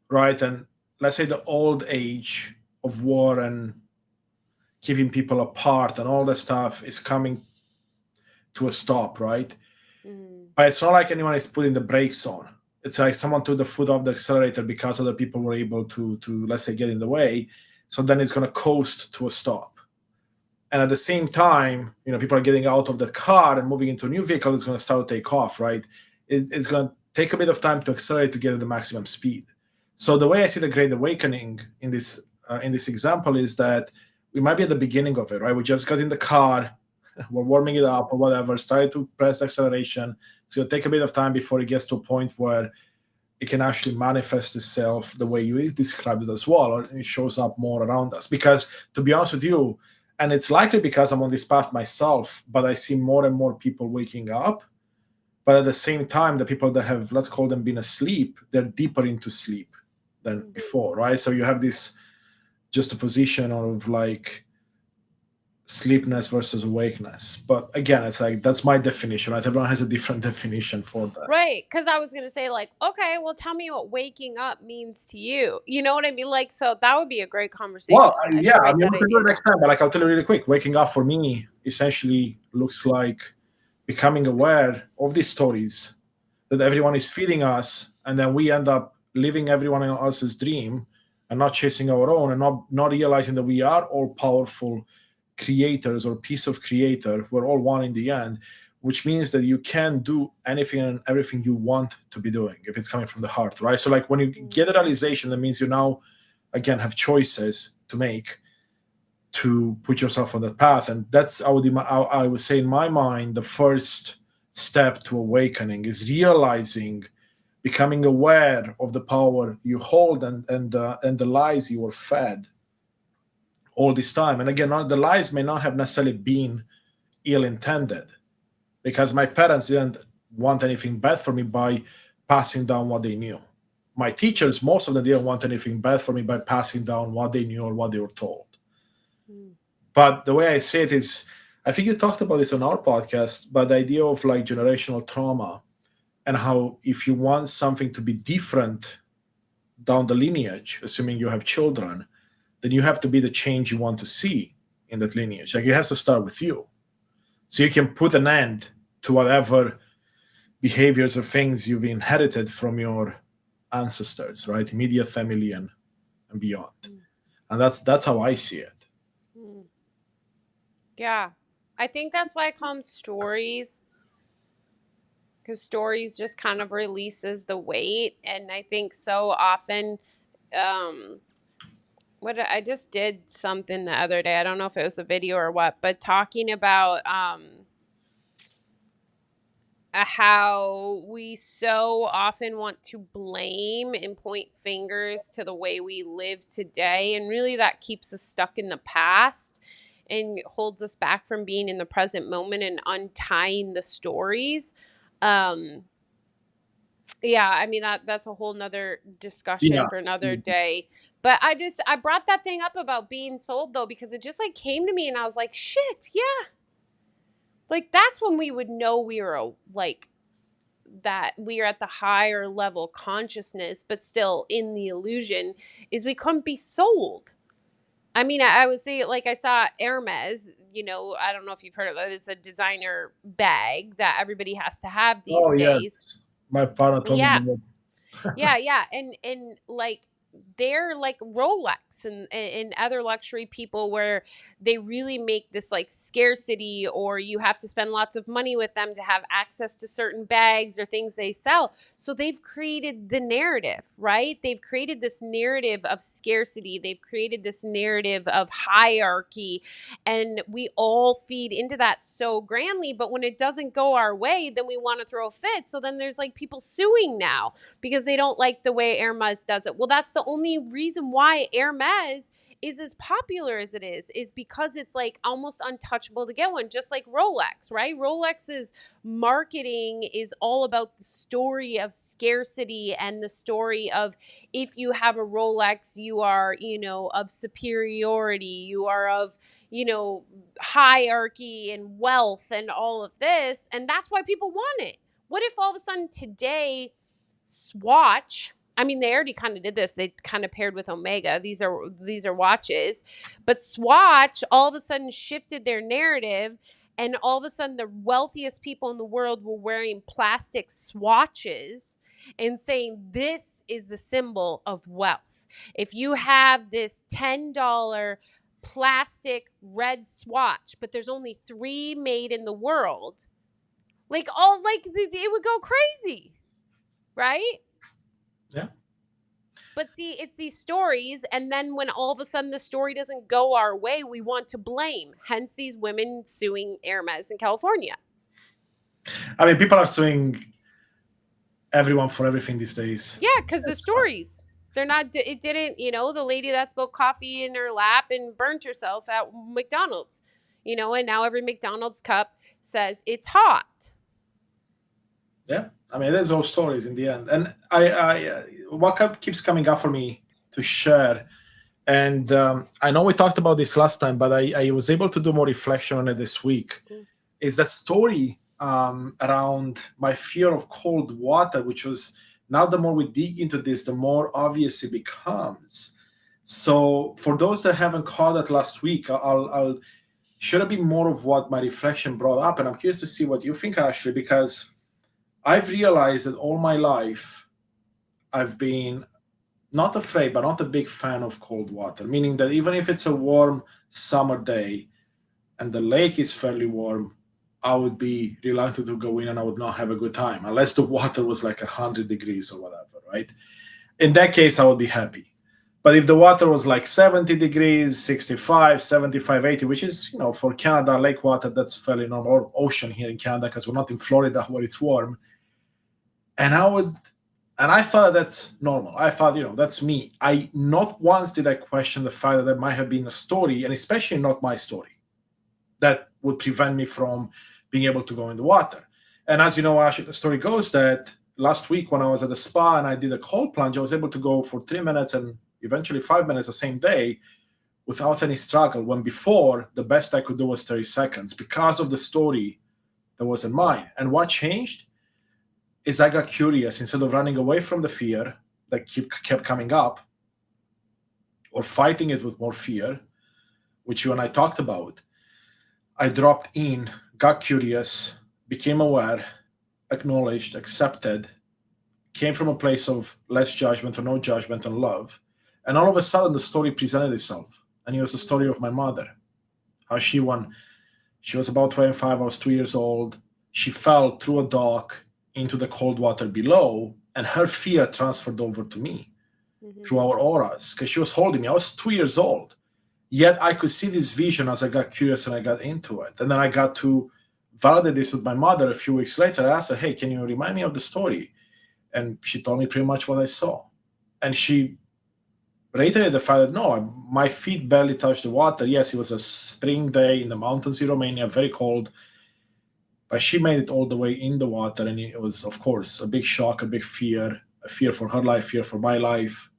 right? And let's say the old age of war and keeping people apart and all that stuff is coming to a stop, right? Mm. But it's not like anyone is putting the brakes on. It's like someone took the foot off the accelerator because other people were able to let's say get in the way. So then it's going to coast to a stop. And at the same time, people are getting out of that car and moving into a new vehicle. It's going to start to take off, right? It's going to take a bit of time to accelerate to get to the maximum speed. So the way I see the Great Awakening in this example is that we might be at the beginning of it, right? We just got in the car, we're warming it up or whatever, started to press the acceleration. It's going to take a bit of time before it gets to a point where it can actually manifest itself the way you described it as well, or it shows up more around us. Because to be honest with you, and it's likely because I'm on this path myself, but I see more and more people waking up. But at the same time, the people that have, let's call them, been asleep, they're deeper into sleep than before, right? So you have this just a position of like sleepness versus awakeness. But again, it's like that's my definition, right? Everyone has a different definition for that. Right, because I was gonna say like, okay, well, tell me what waking up means to you. You know what I mean? Like, so that would be a great Well, conversation. I yeah, should I write mean, that we can do idea it next down. time, but like I'll tell you really quick. Waking up for me essentially looks like becoming aware of these stories that everyone is feeding us, and then we end up living everyone else's dream and not chasing our own, and not realizing that we are all powerful creators or piece of creator. We're all one in the end, which means that you can do anything and everything you want to be doing if it's coming from the heart, right? So like when you get a realization, that means you now again have choices to make to put yourself on that path. And that's I would say in my mind the first step to awakening is realizing, becoming aware of the power you hold and the lies you were fed all this time. And again, the lies may not have necessarily been ill intended, because my parents didn't want anything bad for me by passing down what they knew. My teachers, most of them, didn't want anything bad for me by passing down what they knew or what they were told. Mm. But the way I see it is, I think you talked about this on our podcast, but the idea of like generational trauma and how if you want something to be different down the lineage, assuming you have children, then you have to be the change you want to see in that lineage. Like it has to start with you. So you can put an end to whatever behaviors or things you've inherited from your ancestors, right? Immediate family and beyond. And that's how I see it. Mm. Yeah, I think that's why I call them stories, because stories just kind of releases the weight, and I think so often, um, I just did something the other day. I don't know if it was a video or what, but talking about how we so often want to blame and point fingers to the way we live today. And really, that keeps us stuck in the past and holds us back from being in the present moment and untying the stories. Um, Yeah, I mean that's a whole nother Yeah. discussion for another day. But I brought that thing up about being sold though because it just like came to me and I was like, shit, yeah. Like that's when we would know we were like that we are at the higher level consciousness, but still in the illusion, is we couldn't be sold. I mean, I would say, like, I saw Hermes, I don't know if you've heard of it. It's a designer bag that everybody has to have Oh these days. yes, my partner told me Yeah. about. Yeah, yeah, and like they're like Rolex and other luxury people where they really make this like scarcity, or you have to spend lots of money with them to have access to certain bags or things they sell. So they've created the narrative, right? They've created this narrative of scarcity. They've created this narrative of hierarchy, and we all feed into that so grandly, but when it doesn't go our way, then we want to throw a fit. So then there's like people suing now because they don't like the way Hermes does it. Well, that's the only reason why Hermes is as popular as it is because it's like almost untouchable to get one, just like Rolex, right? Rolex's marketing is all about the story of scarcity and the story of if you have a Rolex, you are, of superiority, you are of, hierarchy and wealth and all of this. And that's why people want it. What if all of a sudden today, Swatch, I mean, they already kind of did this. They kind of paired with Omega. These are watches, but Swatch all of a sudden shifted their narrative, and all of a sudden the wealthiest people in the world were wearing plastic swatches and saying this is the symbol of wealth. If you have this $10 plastic red swatch, but there's only 3 made in the world, like all like it would go crazy. Right? Yeah. But see, it's these stories, and then when all of a sudden the story doesn't go our way, we want to blame. Hence these women suing Hermes in California. I mean, people are suing everyone for everything these days. Yeah, because the stories. They're not, it didn't, the lady that spilled coffee in her lap and burnt herself at McDonald's, and now every McDonald's cup says it's hot. Yeah, I mean, there's all stories in the end, and what keeps coming up for me to share, and I know we talked about this last time, but I was able to do more reflection on it this week. Is that story around my fear of cold water, which was now the more we dig into this, the more obvious it becomes. So for those that haven't caught it last week, I'll share a bit more of what my reflection brought up, and I'm curious to see what you think, Ashley, because I've realized that all my life I've been not afraid, but not a big fan of cold water, meaning that even if it's a warm summer day and the lake is fairly warm, I would be reluctant to go in and I would not have a good time unless the water was like 100 degrees or whatever, right? In that case, I would be happy. But if the water was like 70 degrees, 65, 75, 80, which is, for Canada, lake water, that's fairly normal, or ocean here in Canada, because we're not in Florida where it's warm. And I thought that's normal. I thought, that's me. I not once did I question the fact that there might have been a story, and especially not my story, that would prevent me from being able to go in the water. And as you know, Ashley, the story goes that last week when I was at the spa and I did a cold plunge, I was able to go for 3 minutes and eventually 5 minutes the same day without any struggle, when before the best I could do was 30 seconds because of the story that was in mine. And what changed is I got curious. Instead of running away from the fear that kept coming up or fighting it with more fear, which you and I talked about, I dropped in, got curious, became aware, acknowledged, accepted, came from a place of less judgment or no judgment and love. And all of a sudden, the story presented itself. And it was the story of my mother. How she was about 25, I was 2 years old. She fell through a dock into the cold water below, and her fear transferred over to me through our auras, because she was holding me. I was 2 years old. Yet I could see this vision as I got curious and I got into it. And then I got to validate this with my mother a few weeks later. I asked her, hey, can you remind me of the story? And she told me pretty much what I saw. And she reiterated the fact that, no, my feet barely touched the water. Yes, it was a spring day in the mountains in Romania, very cold. but she made it all the way in the water, and it was, of course, a big shock, a big fear, a fear for her life, fear for my life,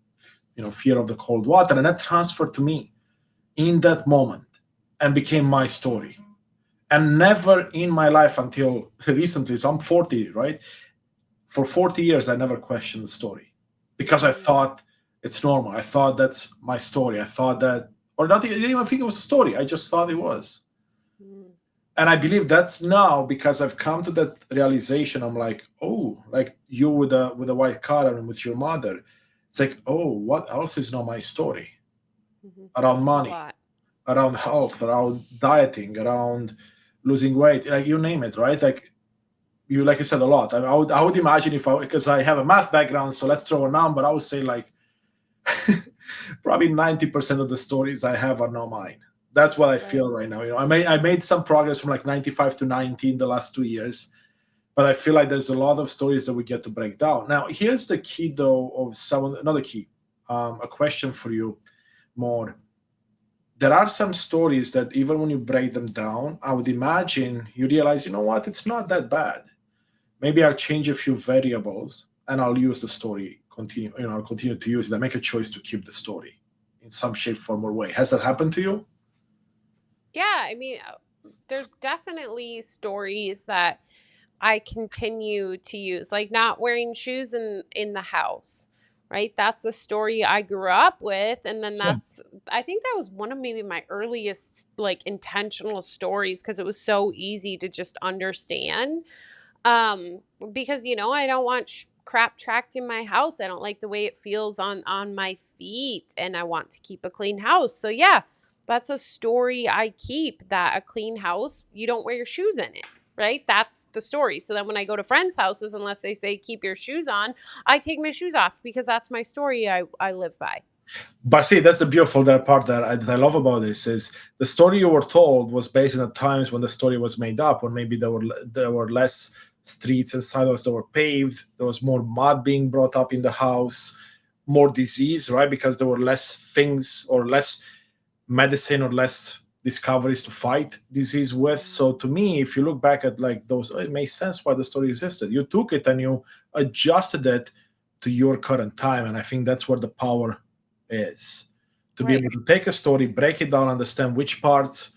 fear of the cold water, and that transferred to me in that moment and became my story. And never in my life until recently, so I'm 40, right? For 40 years, I never questioned the story because I Mm, thought it's normal. I thought that's my story. I thought that, or not, I didn't even think it was a story. I just thought it was. mm, And I believe that's now because I've come to that realization. I'm like, oh, like you with a white car and with your mother. It's like, oh, what else is not my story? mhm. Around A money, lot. around health, around dieting, around losing weight, like you name it, right? Like you said a lot. I would imagine if I because I have a math background, so let's throw a number. I would say like probably 90% of the stories I have are not mine. That's what I Right. feel right now. I made some progress from like 95 to 90 in the last 2 years, but I feel like there's a lot of stories that we get to break down. Now, here's the key though of someone another key, a question for you more. There are some stories that even when you break them down, I would imagine you realize, you know what, it's not that bad. Maybe I'll change a few variables and I'll use the story. I'll continue to use it. I make a choice to keep the story in some shape, form, or way. Has that happened to you? Yeah, I mean, there's definitely stories that I continue to use, like not wearing shoes in the house, right? That's a story I grew up with, and then Same. that's I think that was one of maybe my earliest like intentional stories because it was so easy to just understand. Um, because I don't want crap tracked in my house. I don't like the way it feels on my feet, and I want to keep a clean house. So yeah, that's a story I keep. That a clean house, you don't wear your shoes in it. Right? That's the story. So then when I go to friends' houses, unless they say keep your shoes on, I take my shoes off because that's my story I live by. But see, that's the beautiful that part that I love about this is the story you were told was based on the times when the story was made up, or maybe there were less streets and sidewalks that were paved. There was more mud being brought up in the house, more disease, right? Because there were less things or less medicine or less discoveries to fight disease with. Mm, So to me, if you look back at like those, it makes sense why the story existed. You took it and you adjusted it to your current time, and I think that's where the power is to be right. able to take a story, break it down, understand which parts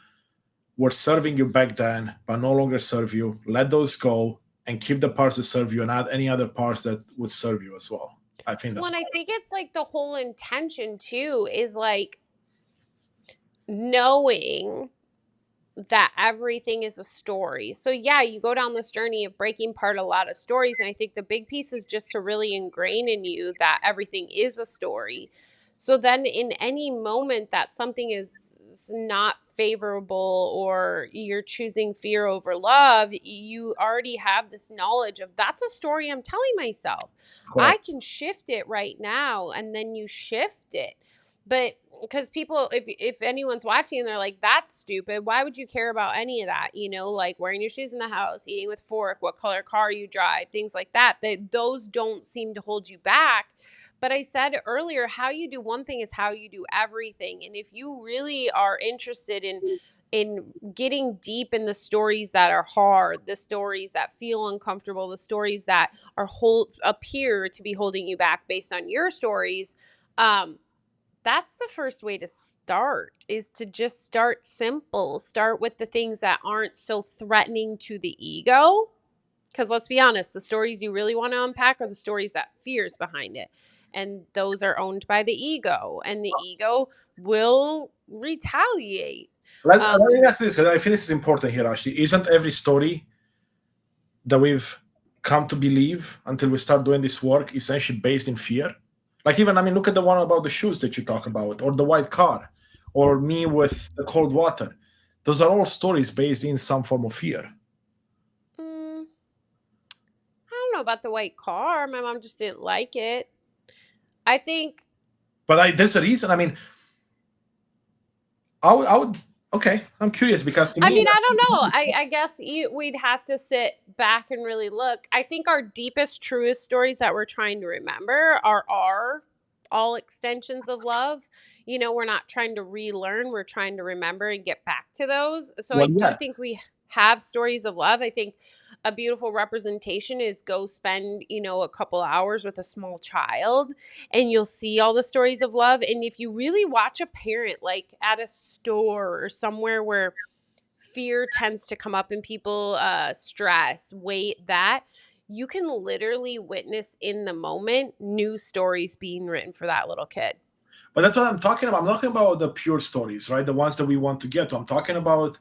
were serving you back then but no longer serve you, let those go, and keep the parts that serve you and add any other parts that would serve you as well. I think Well, that's and I power. think it's like the whole intention too is like knowing that everything is a story. So yeah, you go down this journey of breaking apart a lot of stories, and I think the big piece is just to really ingrain in you that everything is a story. So then in any moment that something is not favorable or you're choosing fear over love, you already have this knowledge of that's a story I'm telling myself. I Correct. can shift it right now, and then you shift it. But because people, if anyone's watching and they're like, that's stupid, why would you care about any of that, like wearing your shoes in the house, eating with fork, what color car you drive, things like that, those don't seem to hold you back. But I said earlier, how you do one thing is how you do everything. And if you really are interested in getting deep in the stories that are hard, the stories that feel uncomfortable, the stories that appear to be holding you back based on your stories, um that's the first way to start, is to just start simple. Start with the things that aren't so threatening to the ego. Because let's be honest, the stories you really want to unpack are the stories that fears behind it. And those are owned by the ego. And the ego will retaliate. Let Um, me ask this because I think this is important here, actually. Isn't every story that we've come to believe until we start doing this work essentially based in fear? Like, even, I mean, look at the one about the shoes that you talk about, or the white car, or me with the cold water. Those are all stories based in some form of fear. mm, I don't know about the white car. My mom just didn't like it. I think But there's a reason. I mean, I would. Okay, I'm curious because to I me, mean, I don't know. I guess we'd have to sit back and really look. I think our deepest, truest stories that we're trying to remember are all extensions of love. We're not trying to relearn, we're trying to remember and get back to those. So I well, do yes, think we have stories of love. I think a beautiful representation is go spend, a couple hours with a small child and you'll see all the stories of love. And if you really watch a parent, like at a store or somewhere where fear tends to come up and people stress, weight, that you can literally witness in the moment new stories being written for that little kid. But that's what I'm talking about. I'm talking about the pure stories, right? The ones that we want to get to. I'm talking about,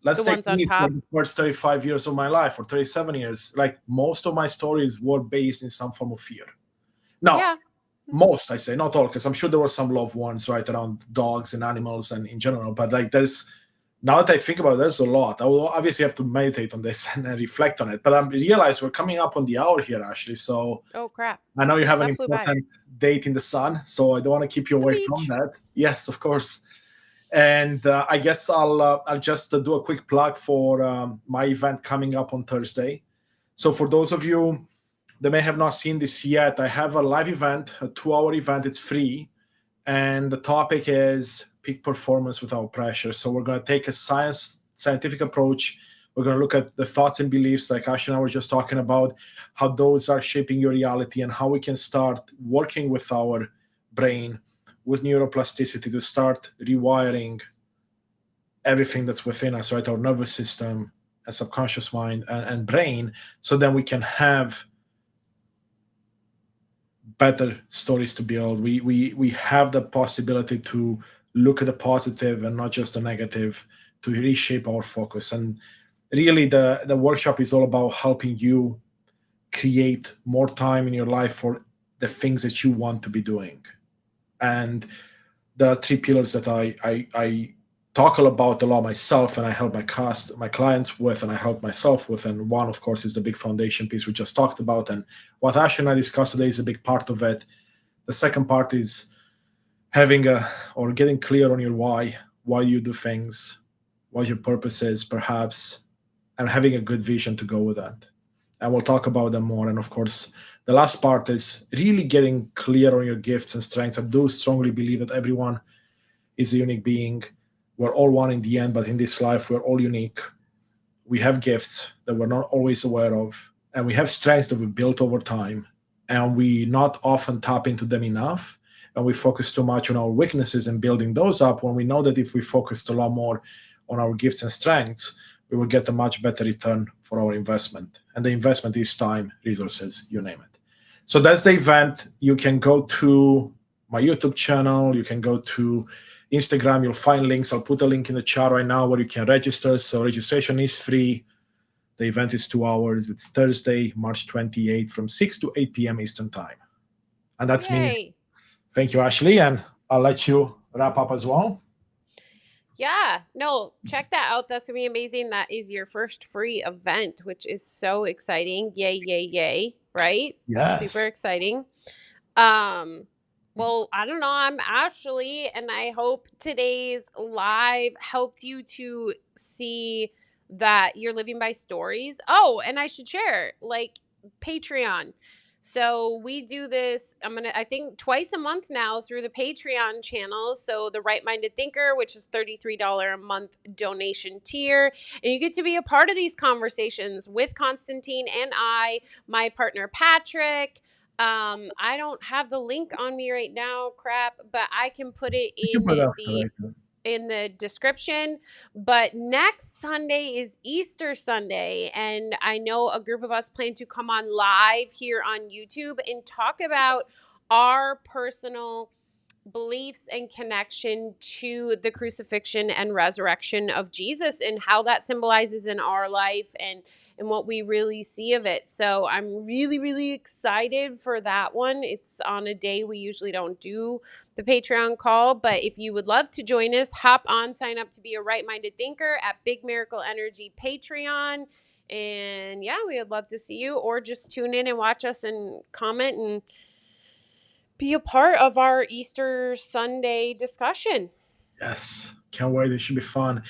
let's The take ones on me for top. the first 35 years of my life or 37 years. Like most of my stories were based in some form of fear. Now, Yeah. most, I say, not all, because I'm sure there were some loved ones, right, around dogs and animals and in general. But like now that I think about it, there's a lot. I will obviously have to meditate on this and reflect on it. But I realize we're coming up on the hour here, Ashley. So Oh, crap. I know you have an That flew by. important date in the sun, so I don't want to keep you The away from beach. that. Yes, of course. And I guess I'll just do a quick plug for my event coming up on Thursday. So for those of you that may have not seen this yet, I have a live event, a 2-hour event. It's free, and the topic is peak performance without pressure. So we're going to take a scientific approach. We're going to look at the thoughts and beliefs, like Ash and I were just talking about, how those are shaping your reality and how we can start working with our brain, with neuroplasticity, to start rewiring everything that's within us, right? Our nervous system and subconscious mind and brain, so then we can have better stories to build. We have the possibility to look at the positive and not just the negative, to reshape our focus. And really the workshop is all about helping you create more time in your life for the things that you want to be doing. And there are 3 pillars that I talk about a lot myself, and I help my clients with, and I help myself with. And one, of course, is the big foundation piece we just talked about. And what Ash and I discussed today is a big part of it. The second part is getting clear on your why you do things, what your purpose is, perhaps, and having a good vision to go with that. And we'll talk about them more. And of course, the last part is really getting clear on your gifts and strengths. I do strongly believe that everyone is a unique being. We're all one in the end, but in this life, we're all unique. We have gifts that we're not always aware of, and we have strengths that we've built over time, and we not often tap into them enough. And we focus too much on our weaknesses and building those up, when we know that if we focused a lot more on our gifts and strengths, we will get a much better return for our investment. And the investment is time, resources, you name it. So that's the event. You can go to my YouTube channel. You can go to Instagram. You'll find links. I'll put a link in the chat right now where you can register. So registration is free. The event is 2 hours. It's Thursday, March 28th from 6 to 8 p.m. Eastern time. And that's me. Yay. Thank you, Ashley. And I'll let you wrap up as well. Yeah, no, check that out. That's gonna be amazing. That is your first free event, which is so exciting. Yay, yay, yay, right? Yes. Super exciting. Well, I don't know. I'm Ashley, and I hope today's live helped you to see that you're living by stories. Oh, and I should share, like, Patreon. So we do this, I think twice a month now through the Patreon channel. So the Right Minded Thinker, which is $33 a month donation tier. And you get to be a part of these conversations with Constantine and my partner, Patrick. I don't have the link on me right now, crap, but I can put it in the description. But next Sunday is Easter Sunday, and I know a group of us plan to come on live here on YouTube and talk about our personal beliefs and connection to the crucifixion and resurrection of Jesus and how that symbolizes in our life and what we really see of it. So I'm really, really excited for that one. It's on a day we usually don't do the Patreon call, but if you would love to join us, hop on, sign up to be a right-minded thinker at Big Miracle Energy Patreon. And yeah, we would love to see you, or just tune in and watch us and comment and be a part of our Easter Sunday discussion. Yes, can't wait. It should be fun.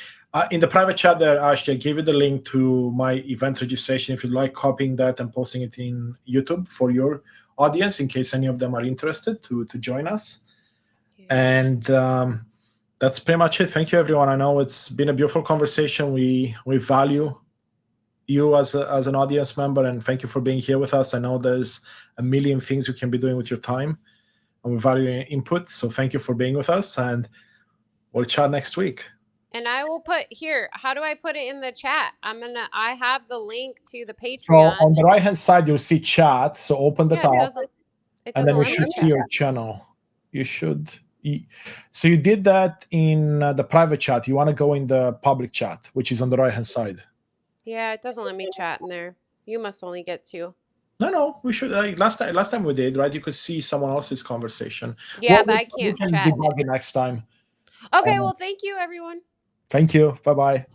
In the private chat there, Ashley, I gave you the link to my event registration if you'd like copying that and posting it in YouTube for your audience in case any of them are interested to join us. Yes. And That's pretty much it. Thank you, everyone. I know it's been a beautiful conversation. We value you as an audience member, and thank you for being here with us. I know there's a million things you can be doing with your time, and we value your input. So thank you for being with us, and we'll chat next week. And I will put here, how do I put it in the chat? I have the link to the Patreon. So on the right hand side, you'll see chat. So open the top, and then you let me should see your channel. You should. So you did that in the private chat. You want to go in the public chat, which is on the right hand side. Yeah, it doesn't let me chat in there. You must only get to. No, we should. Last time we did, right? You could see someone else's conversation. Yeah, but I can't we can chat. debug it next time. Okay, well, thank you, everyone. Thank you. Bye-bye.